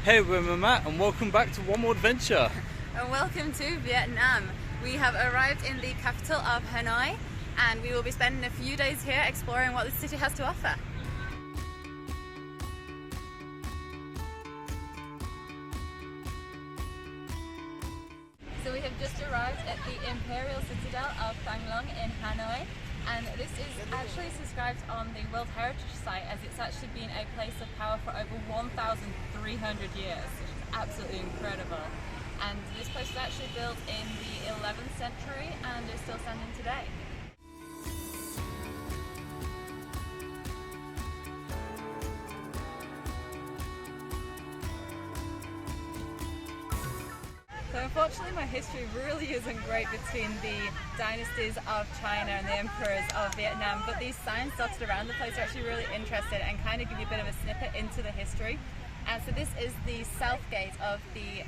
Hey, we're Matt and welcome back to one more adventure. And welcome to Vietnam. We have arrived in the capital of Hanoi and we will be spending a few days here exploring what the city has to offer. So we have just arrived at the Imperial Citadel of Phang Long in Hanoi, and this is actually described on the World Heritage Site as it's actually been a place of power for over 1,300 years, which is absolutely incredible. And this place was actually built in the 11th century and is still standing today. So unfortunately my history really isn't great between the dynasties of China and the emperors of Vietnam, but these signs dotted around the place are actually really interesting and kind of give you a bit of a snippet into the history. And so this is the south gate of the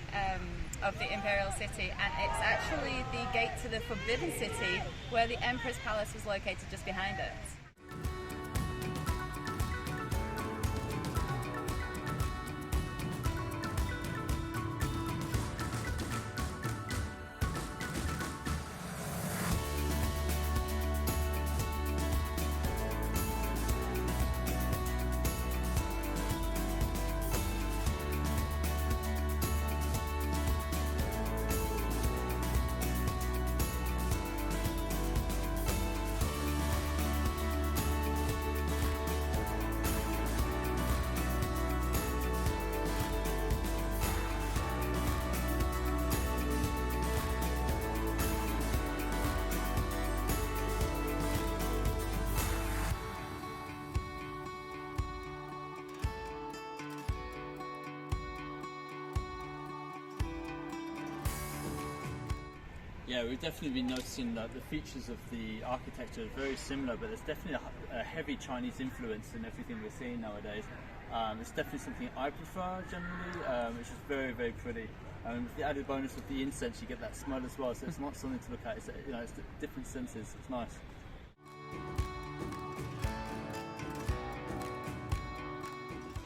Imperial City, and it's actually the gate to the Forbidden City where the Emperor's Palace was located just behind it. Yeah, we've definitely been noticing that the features of the architecture are very similar, but there's definitely a heavy Chinese influence in everything we're seeing nowadays. It's definitely something I prefer generally, which is very, very pretty. With the added bonus of the incense, you get that smell as well, so it's not something to look at, it's, it's different senses, it's nice.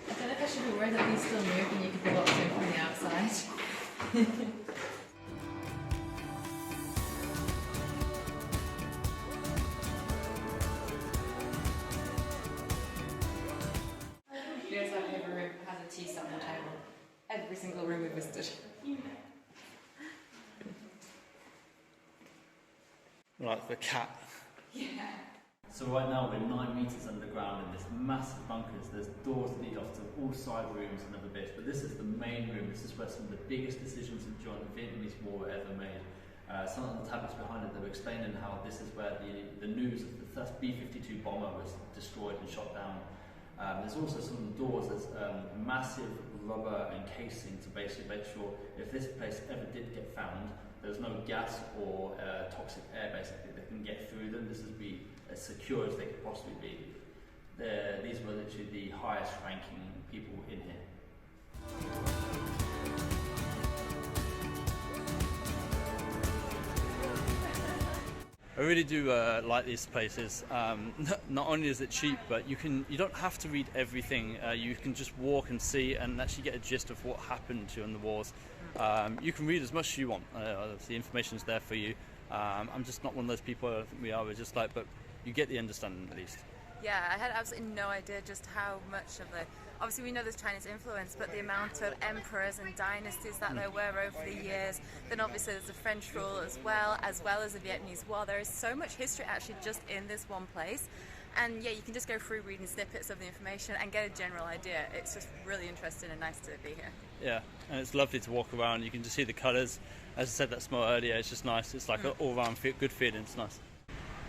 I don't know if I should be worried that these still move and you could be locked in from the outside. Here's our paper room, has a tea set on the table. Every single room we visited. Like the cat. Yeah. So right now we're 9 meters underground in this massive bunkers. There's doors that lead off to all side rooms and other bits, but this is the main room. This is where some of the biggest decisions during the Vietnamese War were ever made. Some of the tablets behind it, they were explaining how this is where the news of the first B-52 bomber was destroyed and shot down. There's also some of the doors, there's massive rubber encasing to basically make sure if this place ever did get found, there's no gas or toxic air basically that can get through them. This would be as secure as they could possibly be. These were literally the highest ranking people in here. I really do like these places. Not only is it cheap, but you don't have to read everything. You can just walk and see and actually get a gist of what happened during the wars. You can read as much as you want. The information's there for you. I'm just not one of those people. I don't think we are. We're just like, but you get the understanding at least. Yeah, I had absolutely no idea just how much of the... Obviously we know there's Chinese influence, but the amount of emperors and dynasties that there were over the years, then obviously there's the French rule as well as the Vietnamese War. There is so much history actually just in this one place. And yeah, you can just go through reading snippets of the information and get a general idea. It's just really interesting and nice to be here. Yeah, and it's lovely to walk around. You can just see the colours. As I said that smell earlier, it's just nice. It's like an all-round good feeling, it's nice.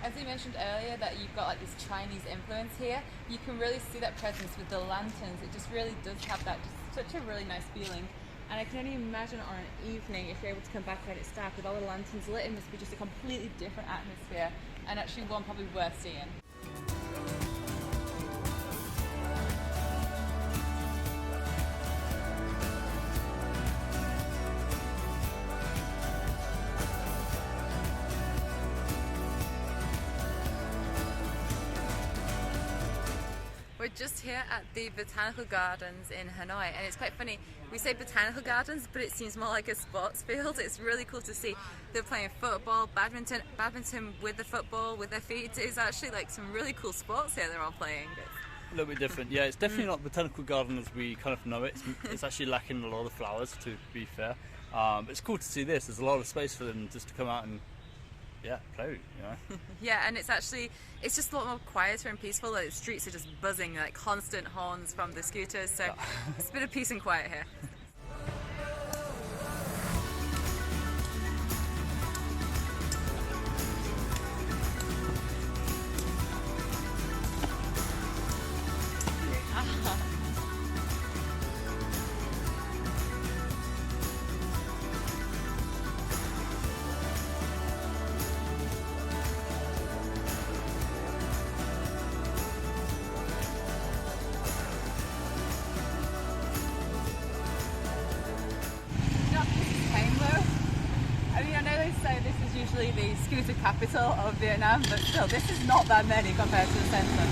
As you mentioned earlier that you've got like this Chinese influence here, you can really see that presence with the lanterns. It just really does have that just such a really nice feeling. And I can only imagine on an evening, if you're able to come back when it's dark with all the lanterns lit, it must be just a completely different atmosphere and actually one probably worth seeing. just here at the Botanical Gardens in Hanoi, and it's quite funny. We say Botanical Gardens, but it seems more like a sports field. It's really cool to see. They're playing football, badminton with the football, with their feet. It's actually like some really cool sports here they're all playing. A little bit different, yeah. It's definitely not Botanical Garden as we kind of know it. It's actually lacking a lot of flowers, to be fair. It's cool to see this. There's a lot of space for them just to come out and play, you know. Yeah, and it's just a lot more quieter and peaceful. Like, the streets are just buzzing, like constant horns from the scooters. So it's a bit of peace and quiet here. Usually the scooter capital of Vietnam, but still, this is not that many compared to the centre.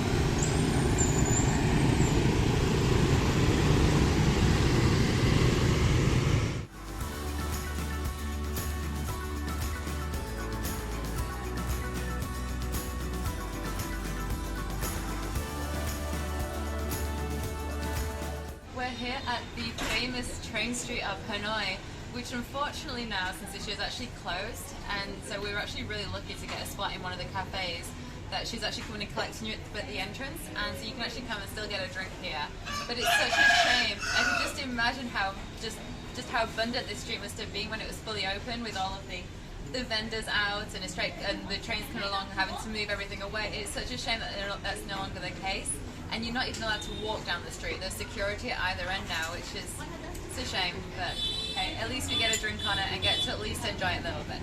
We're here at the famous train street of Hanoi, which unfortunately now, since this year, is actually closed, and so we were actually really lucky to get a spot in one of the cafes that she's actually coming and collecting you at the entrance, and so you can actually come and still get a drink here. But it's such a shame. I can just imagine how just how abundant this street must have been when it was fully open, with all of the vendors out and the trains coming along having to move everything away. It's such a shame that that's no longer the case, and you're not even allowed to walk down the street. There's security at either end now, which is it's a shame, but hey, at least we get a drink on it and get to at least enjoy it a little bit.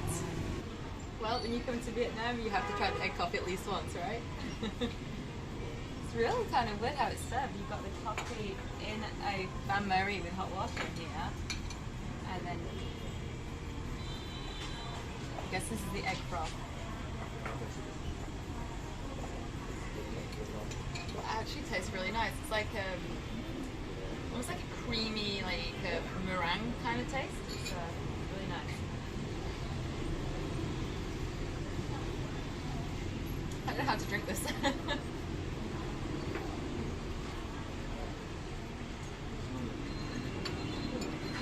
Well, when you come to Vietnam, you have to try the egg coffee at least once, right? It's really kind of weird how it's served. You've got the coffee in a bain-marie with hot water here, and then I guess this is the egg froth. It actually tastes really nice. It's like almost like a creamy, like a meringue kind of taste. It's really nice. I don't know how to drink this.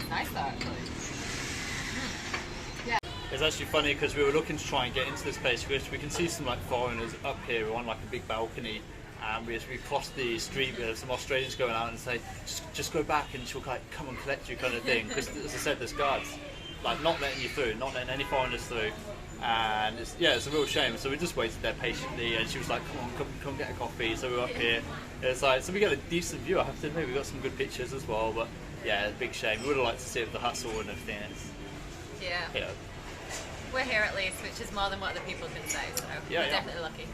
Nice though, actually. Yeah. It's actually funny because we were looking to try and get into this place because we can see some like foreigners up here. We're on like a big balcony. And we crossed the street with some Australians going out and say, just go back and she'll like come and collect you kind of thing. Because as I said, there's guards like not letting you through, not letting any foreigners through. And it's a real shame. So we just waited there patiently, and she was like, come get a coffee. So we were up here. It's like, so we get a decent view. I have to admit, we got some good pictures as well. But yeah, big shame. We would have liked to see it with the hustle and everything. Yeah. We're here at least, which is more than what the people can say. So we're definitely lucky.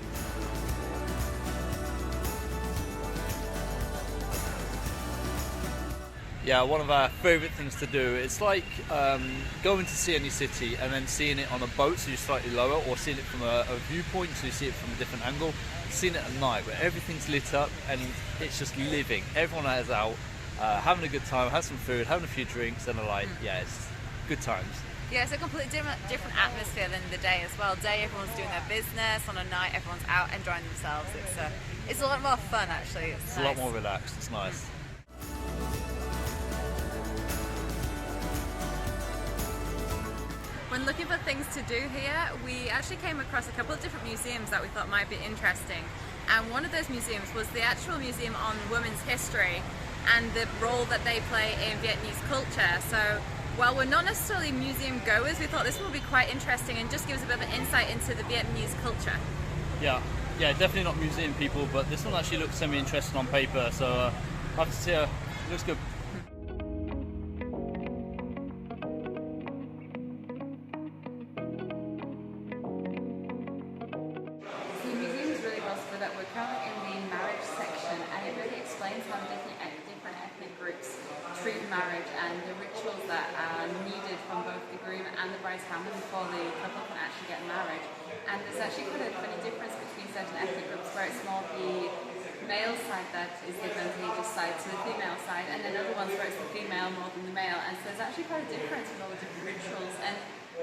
Yeah, one of our favourite things to do. It's like going to see any city and then seeing it on a boat, so you're slightly lower, or seeing it from a viewpoint, so you see it from a different angle. Seeing it at night, where everything's lit up and it's just living. Everyone is out, having a good time, having some food, having a few drinks, and it's good times. Yeah, it's a completely different atmosphere than the day as well. Day, everyone's doing their business. On a night, everyone's out enjoying themselves. It's a lot more fun, actually. It's nice. A lot more relaxed. It's nice. When looking for things to do here, we actually came across a couple of different museums that we thought might be interesting. And one of those museums was the actual museum on women's history and the role that they play in Vietnamese culture. So while we're not necessarily museum goers, we thought this one would be quite interesting and just give us a bit of an insight into the Vietnamese culture. Yeah, definitely not museum people, but this one actually looks semi-interesting on paper, so I have to say, it looks good. We're currently in the marriage section, and it really explains how different ethnic groups treat marriage and the rituals that are needed from both the groom and the bride's family before the couple can actually get married. And there's actually quite a funny difference between certain ethnic groups where it's more the male side that is the advantageous side to the female side, and then other ones where it's the female more than the male, and so there's actually quite a difference with all the different rituals, and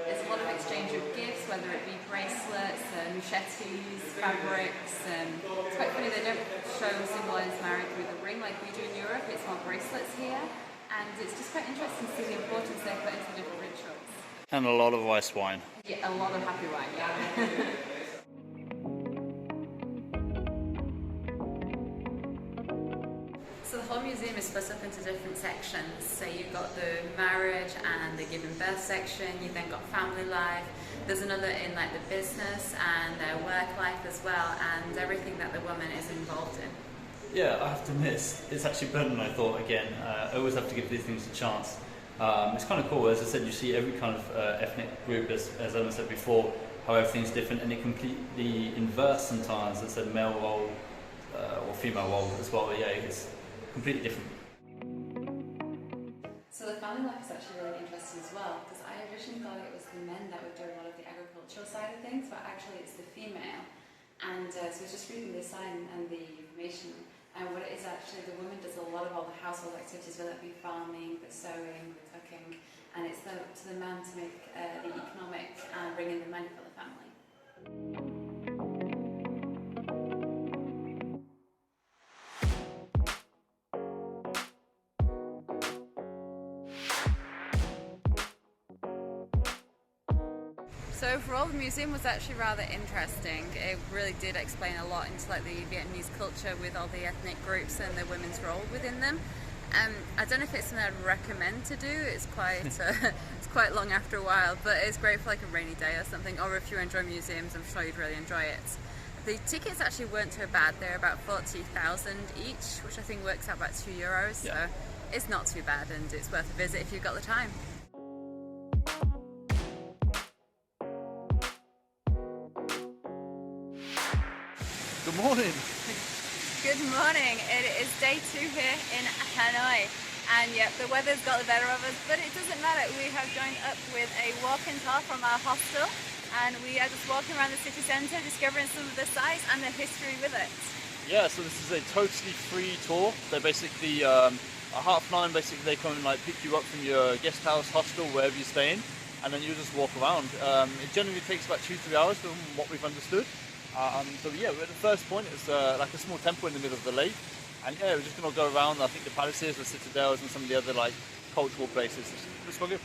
there's a lot of exchange of gifts, whether it be bracelets, machetes, fabrics. It's quite funny, they don't symbolise marriage with a ring like we do in Europe, it's more bracelets here, and it's just quite interesting to see the importance they put into the different rituals. And a lot of ice wine. Yeah, a lot of happy wine, yeah. So the whole museum is split up into different sections. So you've got the marriage and the giving birth section, you've then got family life, there's another in like the business and their work life as well, and everything that the woman is involved in. Yeah, I have to admit, it's actually better than I thought again. I always have to give these things a chance. It's kind of cool, as I said, you see every kind of ethnic group, as Emma said before, how everything's different, and it completely inverts sometimes. As I said, male role or female role as well, yeah, it's completely different. So the family life is actually really interesting as well, because I originally thought it was the men that would do a lot of the agricultural side of things, but actually it's the female. And so I was just reading the sign and the information, and what it is actually, the woman does a lot of all the household activities, whether it be farming, the sewing, the cooking, and it's up to the man to make the economic and bring in the money for the family. So overall, the museum was actually rather interesting. It really did explain a lot into like the Vietnamese culture with all the ethnic groups and the women's role within them. I don't know if it's something I'd recommend to do. It's quite it's quite long after a while, but it's great for like a rainy day or something. Or if you enjoy museums, I'm sure you'd really enjoy it. The tickets actually weren't too bad. They're about 40,000 each, which I think works out about €2. Yeah. So it's not too bad, and it's worth a visit if you've got the time. Good morning. Good morning. It is day 2 here in Hanoi, and yep, the weather's got the better of us, but it doesn't matter. We have joined up with a walk-in tour from our hostel, and we are just walking around the city centre, discovering some of the sights and the history with it. Yeah, so this is a totally free tour. They're basically at 9:30. Basically, they come and like pick you up from your guest house, hostel, wherever you're staying, and then you just walk around. It generally takes about 2-3 hours from what we've understood. So yeah, we're at the first point. It's like a small temple in the middle of the lake, and yeah, we're just going to go around. I think the palaces, the citadels, and some of the other like cultural places. It's quite good.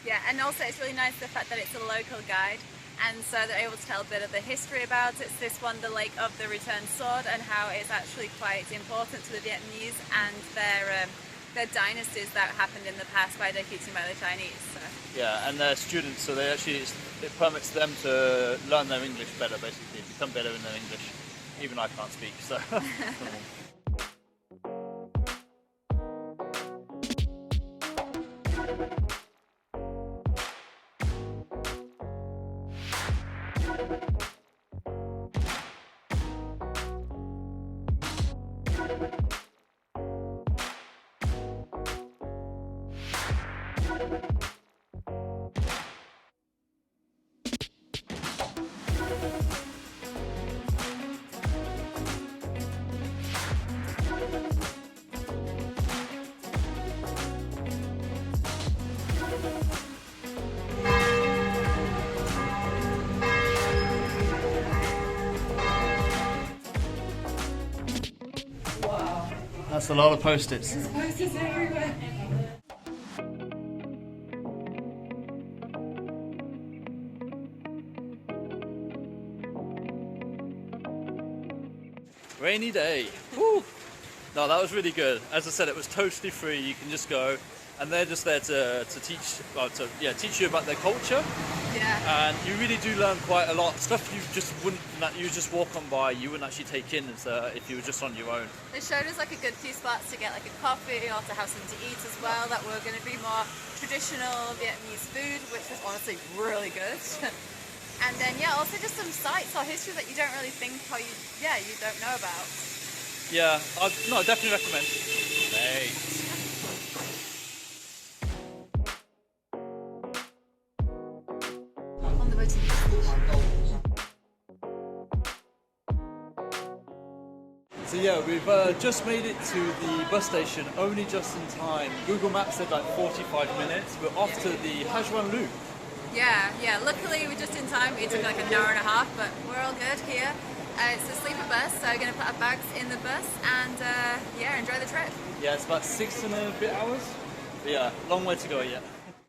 Yeah, and also it's really nice the fact that it's a local guide, and so they're able to tell a bit of the history about it. It's this one, the Lake of the Returned Sword, and how it's actually quite important to the Vietnamese and their dynasties that happened in the past by defeating by the Chinese. So. Yeah, and they're students, so they actually it permits them to learn their English better, basically become better in their English. Even I can't speak, so. That's a lot of post-its. There's posters everywhere. Rainy day. Woo! No, that was really good. As I said, it was totally free. You can just go, and they're just there to teach, teach you about their culture. Yeah. And you really do learn quite a lot. Stuff you just wouldn't, that you just walk on by, you wouldn't actually take in if you were just on your own. They showed us like a good few spots to get like a coffee or to have something to eat as well that were going to be more traditional Vietnamese food, which was honestly really good. And then also just some sites or history that you don't really think you don't know about. Yeah, I definitely recommend. Mate. On the botanical. So yeah, we've just made it to the bus station, only just in time. Google Maps said like 45 minutes. We're off to the Ha Giang loop. Yeah, luckily we're just in time. It took like an hour and a half, but we're all good here. It's a sleeper bus, so we're going to put our bags in the bus and yeah, enjoy the trip. Yeah, it's about 6 and a bit hours. But yeah, long way to go yet.